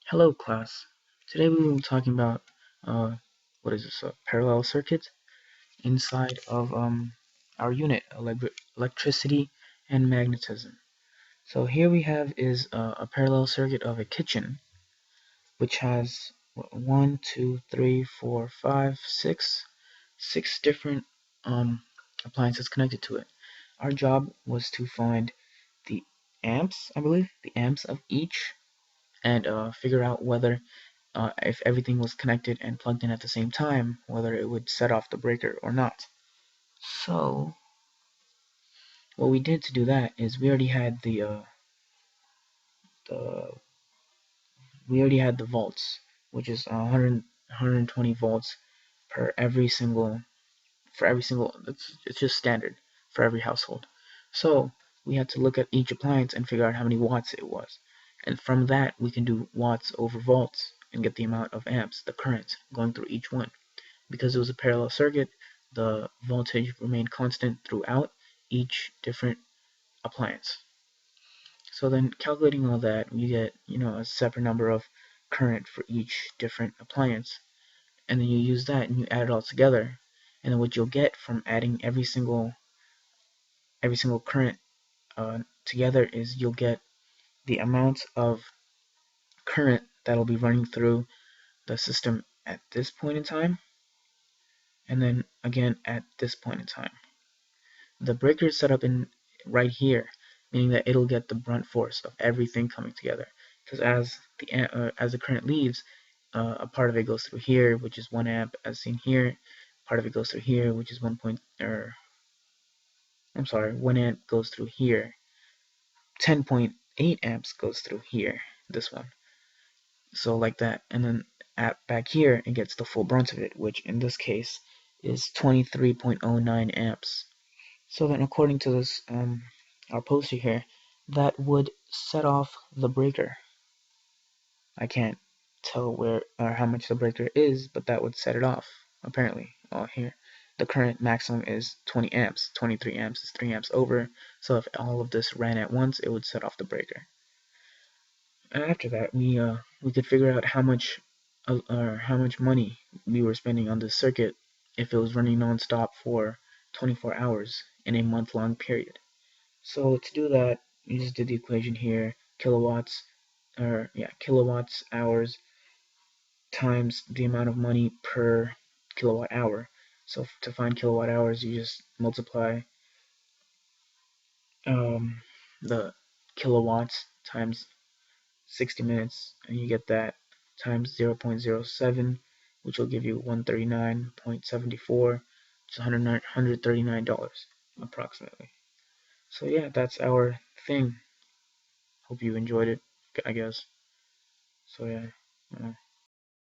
Hello class. Today we will be talking about what is this? A parallel circuit inside of our unit, electricity and magnetism. So here we have is a parallel circuit of a kitchen, which has one, two, three, four, five, six different appliances connected to it. Our job was to find the amps, I believe, the amps of each, and figure out whether if everything was connected and plugged in at the same time, whether it would set off the breaker or not. So what we did to do that is the we already had the volts, which is 120 volts per every single it's just standard for every household. So we had to look at each appliance and figure out how many watts it was. And from that we can do watts over volts and get the amount of amps, the current going through each one. Because it was a parallel circuit, the voltage remained constant throughout each different appliance. So then calculating all that, you get, a separate number of current for each different appliance. And then you use that and you add it all together. And then what you'll get from adding every single current together is you'll get the amount of current that'll be running through the system at this point in time, and then again at this point in time. The breaker is set up in right here, meaning that it'll get the brunt force of everything coming together. Because as the current leaves, a part of it goes through here, which is 1 amp, as seen here. Part of it goes through here, which is 1 amp goes through here. 10.8 amps goes through here, this one. So like that, and then back here it gets the full brunt of it, which in this case is 23.09 amps. So then according to this our poster here, that would set off the breaker. I can't tell where or how much the breaker is, but that would set it off, apparently. Here the current maximum is 20 amps. 23 amps is 3 amps over, so if all of this ran at once, it would set off the breaker. And after that, we could figure out how much money we were spending on this circuit if it was running non-stop for 24 hours in a month-long period. So to do that, you just did the equation here: kilowatts hours times the amount of money per kilowatt hour. So to find kilowatt hours, you just multiply the kilowatts times 60 minutes, and you get that times 0.07, which will give you 139.74, which is $139 approximately. So yeah, that's our thing. Hope you enjoyed it, I guess. So yeah.